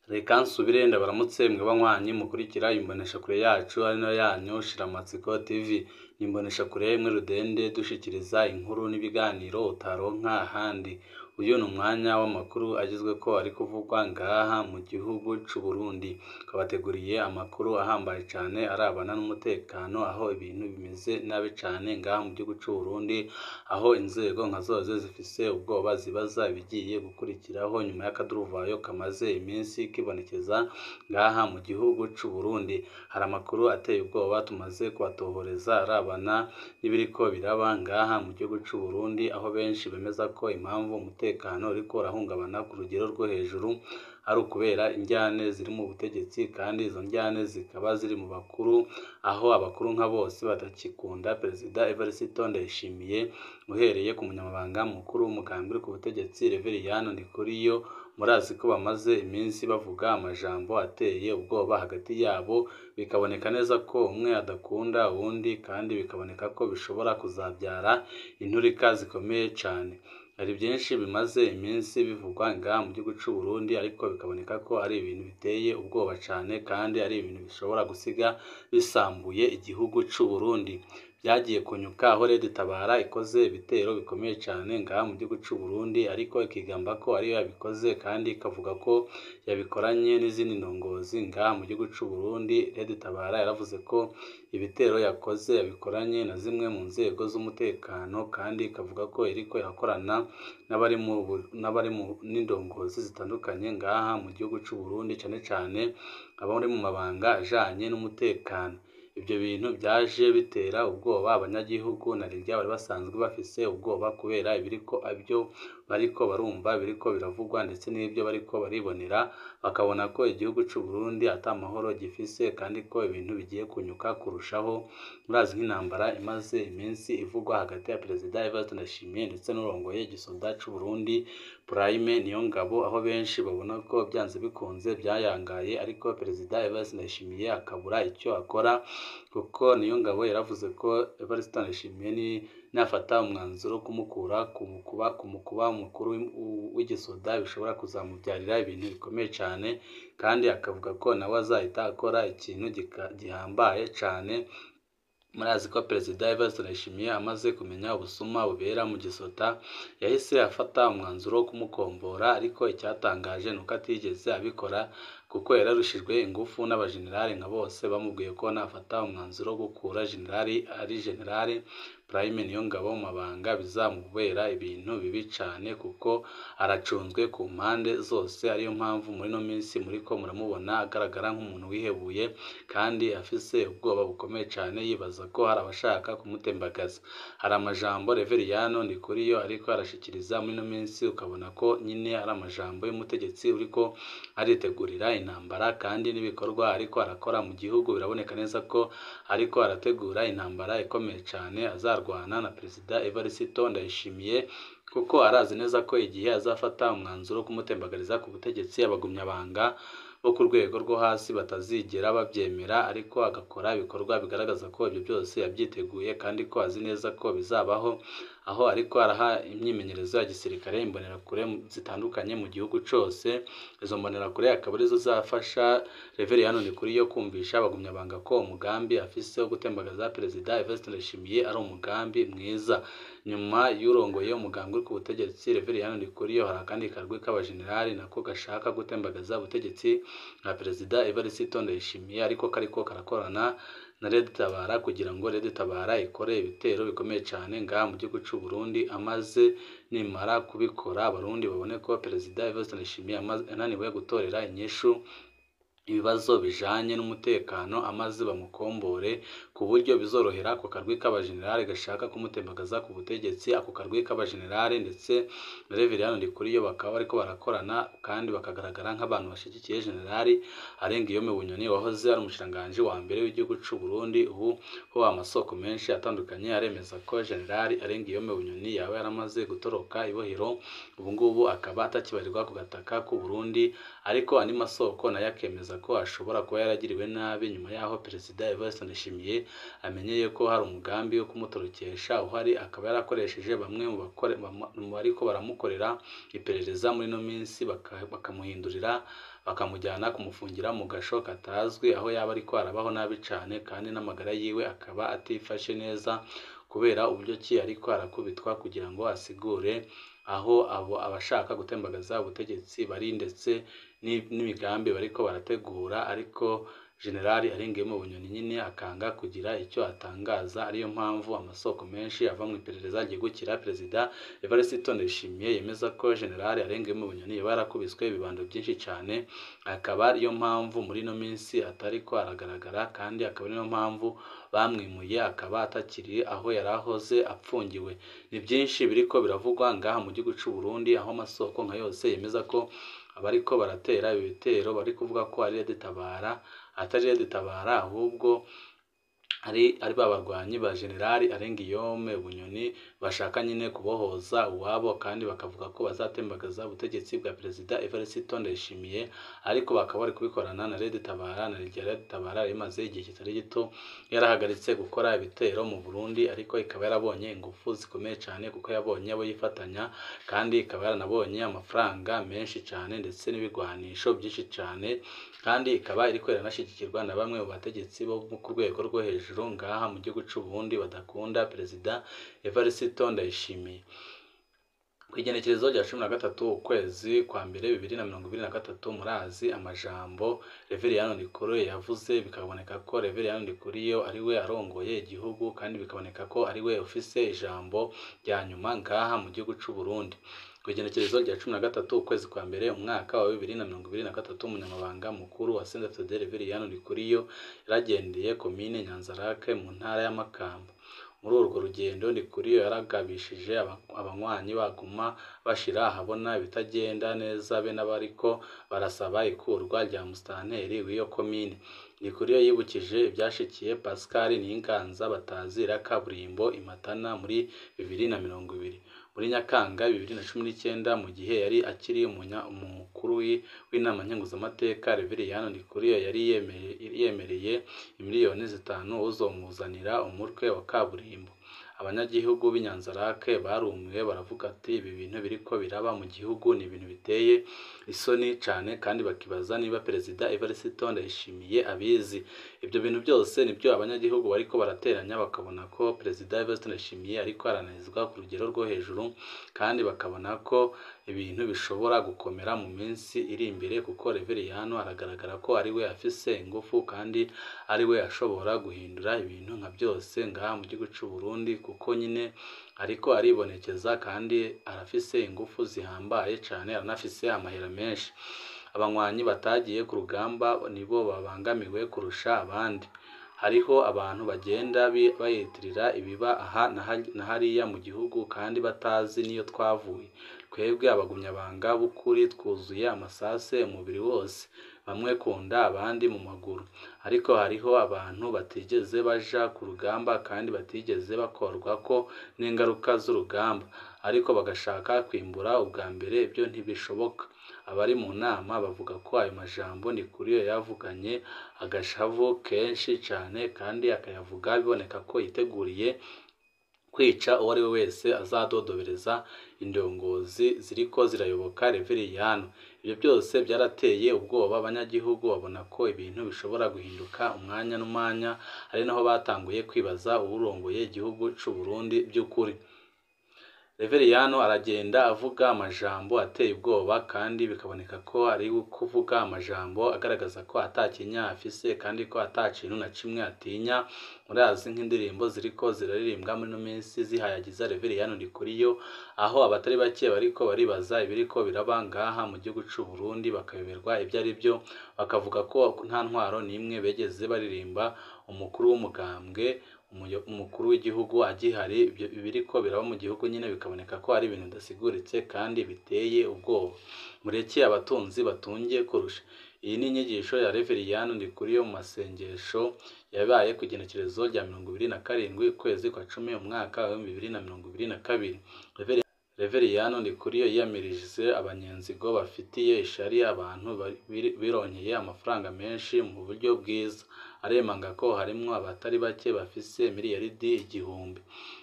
Reka nsubire ndabaramutse mweba nkwanyi mukurikira imboneshakure yacu ari nayo yanyu Shiramatsiko TV. Ni imboneshakure imwe rudende dushikiriza inkuru n'ibiganiro utaronka ahandi. Uyu ni umwanya w'amakuru agezweko ari kuvugwa ngaha mu gihugu c'u Burundi. Twabateguriye amakuru ahambaye cane arabana n'umutekano, aho ibintu bimeze nabi cane ngaha mu gihugu c'u Burundi, aho inzego nka zose zifise ubwoba zibaza ibigiye gukurikiraho nyuma y'akaduruvayo kamaze iminsi kibonekeza ngaha mu gihugu c'u Burundi. Hari amakuru ateye ubwoba tumaze kubatohoreza arabana n'ibiriko biraba ngaha mu gihugu c'u Burundi, aho benshi bemeza ko impamvu umutekano uriko urahungabana ku rugero rwo hejuru ari ukubera injyane ziri mu butegetsi, kandi izo njyane zikaba ziri mu bakuru, aho abakuru nka bose batakikunda Perezida Evariste Ndayishimiye, uhereye ku munyamabanga mukuru w'umugambi uri ku butegetsi Reveriyani Ndikuriyo. Murazi ko bamaze iminsi bavuga amajambo ateye ubwoba hagati yabo, bikaboneka neza ko umwe adakunda uwundi, kandi bikaboneka ko bishobora kuzabyara inturika zikomeye cane. Hari byinshi bimaze iminsi bivugwa ngaha mu gihugu c'u Burundi, ariko bikaboneka ko ari ibintu biteye ubwoba cane, kandi ari ibintu bishobora gusiga bisambuye igihugu c'u Burundi. Byagiye kunyuka aho Leta Tabara ikoze ibitero bikomeye cane ngaha mu gihugu c'u Burundi, ariko ikigamba ko ariyo yabikoze, kandi ikavuga ko yabikoranye n'izindi ndongozi ngaha mu gihugu c'u Burundi. Leta Tabara yaravuze ko ibitero yakoze yabikoranye na zimwe mu nzego z'umutekano, kandi ikavuga ko iriko irakorana n'abari mu n'indongozi zitandukanye ngaha mu gihugu c'u Burundi, cane cane abari mu mabanga ajanye n'umutekano. Ibyo bintu byaje bitera ubwoba abanyagihugu, narirya bari basanzwe bafise ubwoba kubera ibyo bariko barumva biriko biravugwa, ndetse n'ibyo bariko baribonera, bakabona ko igihugu c'u Burundi ata mahoro gifise, kandi ko ibintu bigiye kunyuka kurushaho. Murazi nk'intambara imaze iminsi ivugwa hagati ya Perezida Evariste Ndayishimiye ndetse n'urongoye igisoda c'u Burundi Prime Niyongabo, aho benshi babona ko byanze bikunze byayangaye, ariko Perezida Evariste Ndayishimiye akabura icyo akora, kuko Niyongabo yaravuze ko Evariste Ndayishimiye nafata umwanzuro kumukura ku mukuba mukuru w'igisoda bishobora kuzamubyarira ibintu bikomeye cane, kandi akavuga ko nawe azahita akora ikintu gihambaye cane. Murazi ko Perezida Evariste Ndayishimiye amaze kumenya ubusuma bubera mu gisota, yahise afata umwanzuro wo kumukombora, ariko icyatangaje nuko atigeze abikora, kuko yararushijwe ingufu n'abajenerali nka bose bamubwiye ko nafata umwanzuro wo gukura Generali Prime Niyongabo mu mabanga bizamubera ibintu bibi cane, kuko aracunzwe ku mpande zose. Ariyo mpamvu muri no minsi muriko muramubona agaragara nk'umuntu wihebuye, kandi afise ubwoba bukomeye cane, yibaza ko hari abashaka kumutembagaza. Hari amajambo Reveriyani Ndikuriyo ariko arashikiriza muri no minsi, ukabona ko nyine ari amajambo y'umutegetsi uriko aritegurira intambara, kandi n'ibikorwa ariko arakora mu gihugu biraboneka neza ko ariko arategura intambara ikomeye cane azarwana na Perezida Evariste Ndayishimiye, kuko arazi neza ko igihe azafata umwanzuro wo kumutembagariza ku butegetsi, abagumyabanga bo ku rwego rwo hasi batazigera babyemera, ariko agakora ibikorwa bigaragaza ko ibyo byose yabyiteguye, kandi ko azi neza ko bizabaho, aho ariko araha imyimenyerezo ya gisirikare imbonerakure zitandukanye mu gihugu cose. Izo mbonerakure akaba arizo zafasha Reveriyani Ndikuriyo kumvisha abagumyabanga ko umugambi afise wo gutembagaza Perezida Evariste Ndayishimiye ari umugambi mwiza. Nyuma y'urongoye umugambi uri ku butegetsi Reveriyani Ndikuriyo, hari akandi karwi k'abajenerali nako gashaka gutembagaza ubutegetsi nka Perezida Evariste Ndayishimiye, ariko kariko karakorana na Leta Tabara kugira ngo Leta Tabara ikore ibitero bikomeye cane ngaha mu gihugu c'u Burundi. Amaze nimara kubikora, abarundi babone ko Perezida Evariste Ndayishimiye ananiwe gutorera inyishu ibibazo bijanye n'umutekano, amaze bamukombore ku buryo bizorohera ako karwi k'abajenerali gashaka kumutembagaza ku butegetsi. Ako karwi k'abajenerali ndetse na Reveriyani Ndikuriyo bakaba bariko barakorana, kandi bakagaragara nk'abantu bashigikiye Generali Arengiyome Bunyoni, wahoze ari umushikiranganji wa mbere w'igihugu c'u Burundi. Ubu ho amasoko menshi atandukanye aremeza ko Generali Arengiyome Bunyoni yaba yaramaze gutoroka ibohero, ubu ngubu akaba atakibarirwa ku gataka k'u Burundi, ariko andi masoko nayo akemeza ko ashobora kuba yaragiriwe nabi nyuma yaho Perezida Evariste Ndayishimiye amenyeye ko hari umugambi wo kumutorokesha uhari, akaba yarakoresheje bamwe mu bariko baramukorera iperereza muri no minsi bakamuhindurira bakamujyana kumufungira mu gasho katazwi aho yaba ariko arabaho nabi cyane kandi n'amagara yiwe akaba atifashe neza kubera uburyo ki ariko arakubitwa kugira ngo asigure aho abashaka gutembagaza ubutegetsi bari ndetse n'imigambi bariko barategura, ariko Generali Arenguiyemo Bunyoni nyine akanga kugira icyo atangaza. Ariyo mpamvu amasoko menshi ava mu iperereza ryegukira Perezida Evariste Ndayishimiye yemeza ko Generali Arenguiyemo Bunyoni yaba yarakubiswe ibibando byinshi cyane, akaba ariyo mpamvu muri ino minsi atariko aragaragara, kandi akaba ariyo mpamvu bamwimuye akaba atakiri aho yari ahoze apfungiwe. Ni byinshi biriko biravugwa ngaha mu gihugu cy'u Burundi, aho amasoko nka yose yemeza ko abariko baratera ibi bitero bari kuvuga ko ari Tabara, atari Tabara ahubwo ari ba barwanyi ba Generali Arenguiyemo Bunyoni bashaka nyine kubohoza uwabo, kandi bakavuga ko bazatembagaza ubutegetsi bwa Perezida Evariste Ndayishimiye, ariko bakaba bari kubikorana na Tabara. Na Tabara imaze igihe kitari gito yarahagaritse gukora ibitero mu Burundi, ariko ikaba yarabonye ingufu zikomeye cyane kuko yabonye abo yifatanya, kandi ikaba yaranabonye amafaranga menshi cyane ndetse n'ibigwanisho byinshi cyane, kandi ikaba iriko iranashigikirwa na bamwe mu bategetsi bo ku rwego rwo hejuru ngaha mu gihugu cy'u Burundi badakunda Perezida Evariste Ndayishimiye. Ku igenekerezo rya 13 ukwezi kwa mbere 2023 murazi amajambo Reveriyani Ndikuriyo yavuze, bikaboneka ko Reveriyani Ndikuriyo ariwe arongoye igihugu, kandi bikaboneka ko ariwe ufise ijambo rya nyuma ngaha mu gihugu cy'u Burundi. Ku igenekerezo rya 13 ukwezi kwa mbere umwaka wa 2023 umunyamabanga mukuru wa CNDD-FDD Reveriyani Ndikuriyo yaragendeye komine Nyanzarake mu ntara ya Makamba. Muri urwo rugendo Ndikuriyo yaragabishije abanywanyi baguma bashira ahabona ibitagenda neza be n'abariko barasaba ikurwa rya musitanteri w'iyo komine. Ndikuriyo yibukije ibyashikiye Pascal Ninganza batazira kaburimbo Imatana muri 2020. Muri Nyakanga 2019 mu gihe yari akiri umukuru w'inama nkenguzamateka, Reveriyani Ndikuriyo yari yemereye miliyoni 5 uzomuzanira umutwe wa kaburimbo. Abanyagihugu b'Inyanzarake barumiwe baravuga ati ibi bintu biriko biraba mu gihugu ni ibintu biteye isoni cyane, kandi bakibaza niba Perezida Evariste Ndayishimiye abizi. Ibyo bintu byose nibyo abanyagihugu bariko barateranya, bakabona ko Perezida Evariste Ndayishimiye ariko aranezwa ku rugero rwo hejuru, kandi bakabona ko ibintu bishobora gukomera mu minsi iri imbere, kuko Reveriyani aragaragara ko ariwe afise ingufu, kandi ariwe ashobora guhindura ibintu nka byose ngaha mu gihugu cy'u Burundi, kuko nyine ariko aribonekeza kandi arafise ingufu zihambaye cyane, aranafise amahera menshi. Abanywanyi batagiye ku rugamba nibo babangamiwe kurusha abandi. Hariho abantu bagenda bayitirira ibiba aha na hariya mu gihugu kandi batazi niyo twavuye. Twebwe abagumyabanga b'ukuri twuzuye amasase umubiri wose, bamwe kunda abandi mu maguru, ariko hariho abantu batigeze baja ku rugamba kandi batigeze bakorwa ko n'ingaruka z'urugamba, ariko bagashaka kwimbura ubwa mbere. Ibyo ntibishoboka. Abari mu nama bavuga ko ayo majambo Ndikuriyo yavuganye agashavu kenshi cyane, kandi akayavuga biboneka ko yiteguriye kwica uwo ari we wese azadodobereza indongozi ziriko zirayoboka Reveriyani. Ibyo byose byarateye ubwoba abanyagihugu, babona ko ibintu bishobora guhinduka umwanya n'umwanya, ari naho batanguye kwibaza uwurongoye igihugu cy'u Burundi by'ukuri. Reveriyani aragenda avuga amajambo ateye ubwoba, kandi bikaboneka ko ari kuvuga amajambo agaragaza ko atakinya afise, kandi ko atakintu na kimwe atinya. Murazi nk'indirimbo ziriko ziraririmbwa muri no minsi zihayagiza Reveriyani Ndikuriyo, aho abatari bake bariko baribaza ibiriko biraba ngaha mu gihugu cy'u Burundi, bakayoberwa ibyo ari byo, bakavuga ko nta ntwaro n'imwe begeze baririmba umukuru w'umugambwe umukuru w'igihugu agihari. Biriko biraba mu gihugu nyine bikaboneka ko ari ibintu bidasiguritse kandi biteye ubwoba. Mureke abatunzi batungiye kurusha. Iyi ni inyigisho ya Reveriyani Ndikuriyo mu masengesho yabaye ku igenekerezo rya 27 ukwezi kwa 10 umwaka wa 2022. Reveriyani Ndikuriyo yiyamirije abanyenzigo bafitiye ishari abantu bironkeye amafaranga menshi mu buryo bwiza. aremanga ko harimwo abatari bake bafise miliyaridi igihumbi.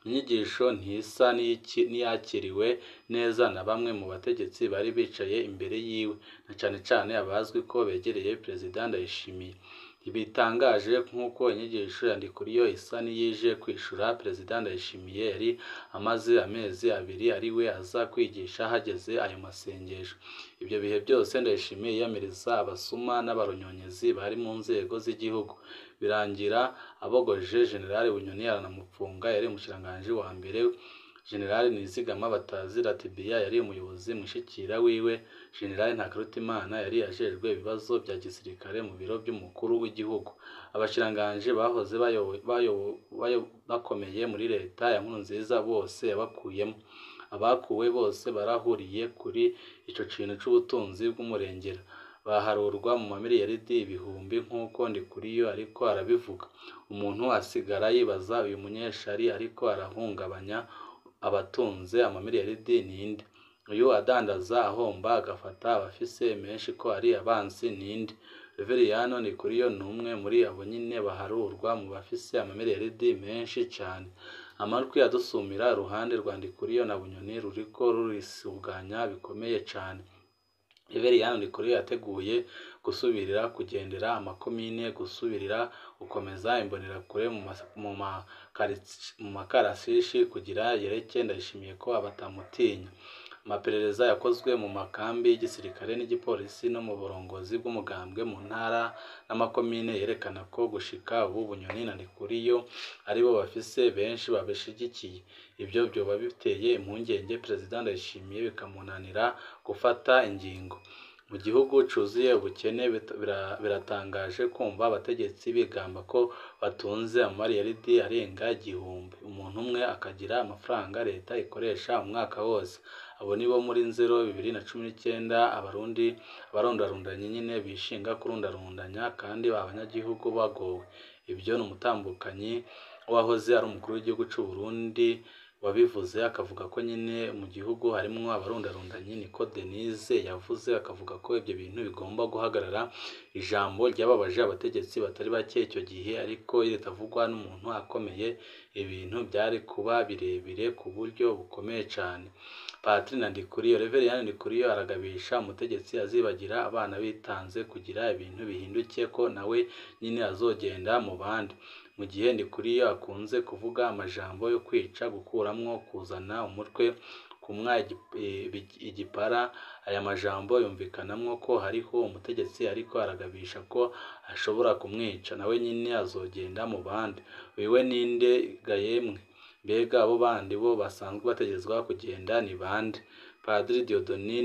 Inyigisho ntisa n'iyakiriwe neza na bamwe mu bategetsi bari bicaye imbere yiwe, na cane cane abazwi ko begereye Perezida Ndayishimiye. Ntibitangaje nk'uko inyigisho ya Ndikuriyo isa n'iyije kwishura Perezida Ndayishimiye yari amaze amezi abiri ari we aza kwigisha hageze ayo masengesho. Ibyo bihe byose Ndayishimiye yiyamiriza abasuma n'abaronyonyezi bari mu nzego z'igihugu, birangira abogoje General Bunyoni aranamupfunga. Yari umushikiranganji wa mbere. General Nizigama Batazira Tibia yari umuyobozi mushikira wiwe. General Ntakarutimana yari ajejwe ibibazo bya gisirikare mu biro by'umukuru w'igihugu. Abashikiranganji bahoze bakomeye muri leta ya Nkurunziza bose yabakuyemo. Abakuwe bose barahuriye kuri ico kintu c'ubutunzi bw'umurengera, baharurwa mu mamiliyaridi ibihumbi nk'uko Ndikuriyo ariko arabivuga. Umuntu asigara yibaza uyu munyeshari ariko arahungabanya abatunze amamiliyaridi ninde? Uyu adandaza ahomba agafata abafise menshi ko ari abansi ninde? Reveriyano Ndikuriyo numwe muri abo nyine baharurwa mu bafise amamiliyaridi menshi cyane. Amarwi adusumira iruhande rwa Ndikuriyo na Bunyoni ruriko rurisuganya bikomeye cyane. Reveriyano Ndikuriyo yateguye gusubirira kugendera amakomine, gusubirira gukomeza imbonerakure mu makarashishi kugira yereke Ndayishimiye ko abatamutinya. Amaperereza yakozwe mu makambi y'igisirikare n'igipolisi no mu burongozi bw'umugambwe mu ntara n'amakomine yerekana ko gushika ubu Bunyoni na Ndikuriyo aribo bafise benshi babishigikiye. Ibyo byoba biteye impungenge Perezida Ndayishimiye bikamunanira gufata ingingo. Mu gihugu cuzuye ubukene biratangaje kumva abategetsi bigamba ko batunze amaliyaridi arenga igihumbi. Umuntu umwe akagira amafaranga leta ikoresha umwaka wose. Abo nibo muri 2019 abarundarundanye nyine bishinga kurundarundanya kandi abanyagihugu bagowe. Ibyo n'umutambukanyi wahoze ari umukuru w'igihugu cy'u Burundi wabivuze, akavuga ko nyine mu gihugu harimwo abarundarundanyi. Niko Denise yavuze, akavuga ko ibyo bintu bigomba guhagarara. Ijambo ryababaje abategetsi batari bake icyo gihe, ariko ritavugwa n'umuntu akomeye. Ibintu byari kuba birebire ku buryo bukomeye cyane. Patri na Ndikuriyo, Reveriyano Ndikuriyo aragabisha umutegetsi azibagira abana bitanze kugira ibintu bihinduke ko nawe nyine azogenda mu bandi. Mu gihe Ndikuriyo akunze kuvuga amajambo yo kwica, gukuramwo, kuzana umutwe, kumwa igipara, aya majambo yumvikanamwo ko hariho umutegetsi ariko aragabisha ko ashobora kumwica, nawe nyine azogenda mu bandi. Wiwe ninde ga yemwe? Mbega abo bandi bo basanzwe bategerezwa kugenda ni bande? Padiri Diodoni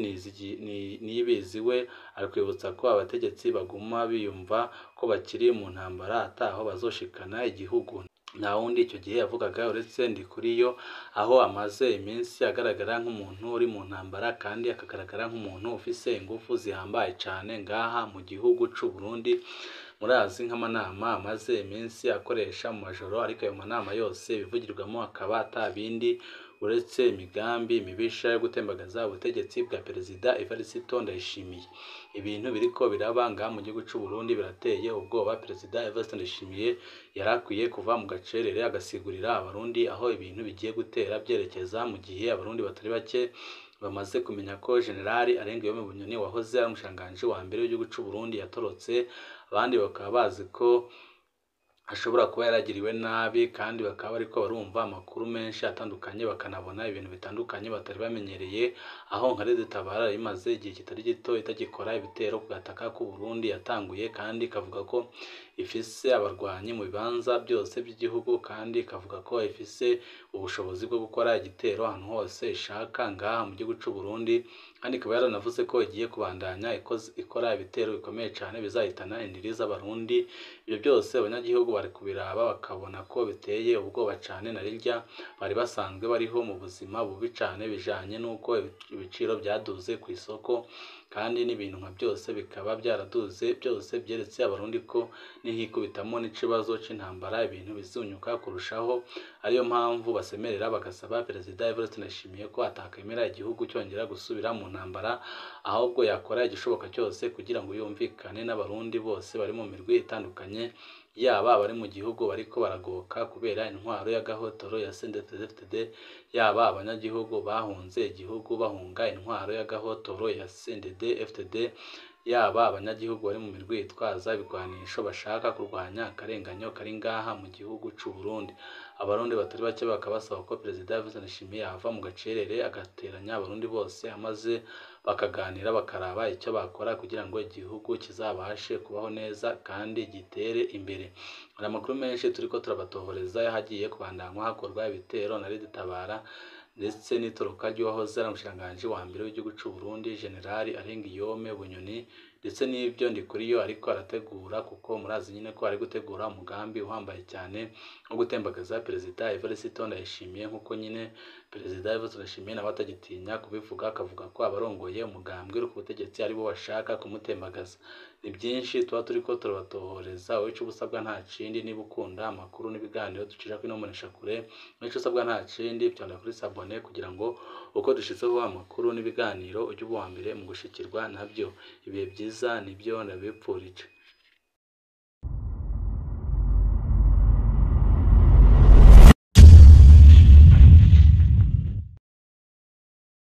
Niyibizi we arikwibutsa ko abategetsi baguma biyumva ko bakiri mu ntambara ataho bazoshikana igihugu. Nta wundi icyo gihe yavugaga uretse Ndikuriyo, aho amaze iminsi agaragara nk'umuntu uri mu ntambara kandi akagaragara nk'umuntu ufise ingufu zihambaye cyane ngaha mu gihugu cy'u Burundi. Murazi nk'amanama amaze iminsi akoresha mu majoro, ariko ayo manama yose bivugirwamo akaba atabindi uretse imigambi mibisha yo gutembagaza ubutegetsi bwa Perezida Evariste Ndayishimiye. Ibintu biriko biraba ngaha mu gihugu cy'u Burundi birateye ubwoba. Perezida Evariste Ndayishimiye yarakwiye kuva mu gacerere agasigurira abarundi aho ibintu bigiye gutera byerekeza, mu gihe abarundi batari bake bamaze kumenya ko General Arengeyome Bunyoni wahoze ari umushikiranganji wa mbere w'igihugu cy'u Burundi yatorotse. Abandi bakaba bazi ko ashobora kuba yaragiriwe nabi, kandi bakaba ariko barumva amakuru menshi atandukanye, bakanabona ibintu bitandukanye batari bamenyereye, aho nka Leta Tabara imaze igihe kitari gito itagikora ibitero ku gataka k'u Burundi yatanguye, kandi ikavuga ko ifise abarwanyi mu bibanza byose by'igihugu, kandi ikavuga ko ifise ubushobozi bwo gukora igitero ahantu hose ishaka ngaha mu gihugu cy'u Burundi, kandi ikaba yaranavuze ko igiye kubandanya ikora ibitero bikomeye cyane bizahitana indiri z'abarundi. Ibyo byose abanyagihugu bari kubiraba bakabona ko biteye ubwoba cyane, na rirya bari basanzwe bariho mu buzima bubi cyane bijanye n'uko ibiciro byaduze ku isoko, kandi n'ibintu nka byose bikaba byaraduze. Byose byeretse abarundi ko n'ihikubitamo n'ikibazo c'intambara ibintu bizunyuka kurushaho. Ariyo mpamvu basemerera bagasaba Perezida Evariste Ndayishimiye ko atakemera igihugu cyongera gusubira mu ntambara, ahubwo yakora igishoboka cyose kugira ngo yumvikane n'abarundi bose bari mu mirwi itandukanye, yaba abari mu gihugu bariko baragoka kubera intwaro y'agahotoro ya CNDD-FDD, yaba abanyagihugu bahunze igihugu bahunga intwaro y'agahotoro ya CNDD-FDD, yaba abanyagihugu bari mu mirwi yitwaza ibigwanisho bashaka kurwanya akarenganyo kari ngaha mu gihugu c'u Burundi. Abarundi batari bake bakaba basaba ko Perezida Evariste Ndayishimiye yava mu gacerere agateranya abarundi bose amaze bakaganira bakaraba icyo bakora kugira ngo igihugu kizabashe kubaho neza kandi gitere imbere. Hari amakuru menshi turiko turabatohoreza yahagiye kubandanywa hakorwa ibitero na Red Tabara ndetse n'itoroka ry'uwahoze ari umushikiranganji wa mbere w'igihugu c'u Burundi General Arengiyome Bunyoni, ndetse n'ibyo Ndikuriyo ariko arategura, kuko murazi nyine ko ari gutegura umugambi uhambaye cyane wo gutembagaza Perezida Evariste Ndayishimiye, nk'uko nyine Perezida Evariste Ndayishimiye nawe atagitinya kubivuga, akavuga ko abarongoye umugambwe uri ku butegetsi ari bo bashaka kumutembagaza. Ni byinshi tuba turiko turabatohoreza, wowe ico ubusabwa nta kindi, niba ukunda amakuru n'ibiganiro ducisha kuri Imboneshakure, ico usabwa nta kindi byonda kuri sabone kugira ngo uko dushizeho amakuru n'ibiganiro ujye uba uwa mbere mu gushikirwa nabyo. Ibihe byiza nibyo ndabipfurije.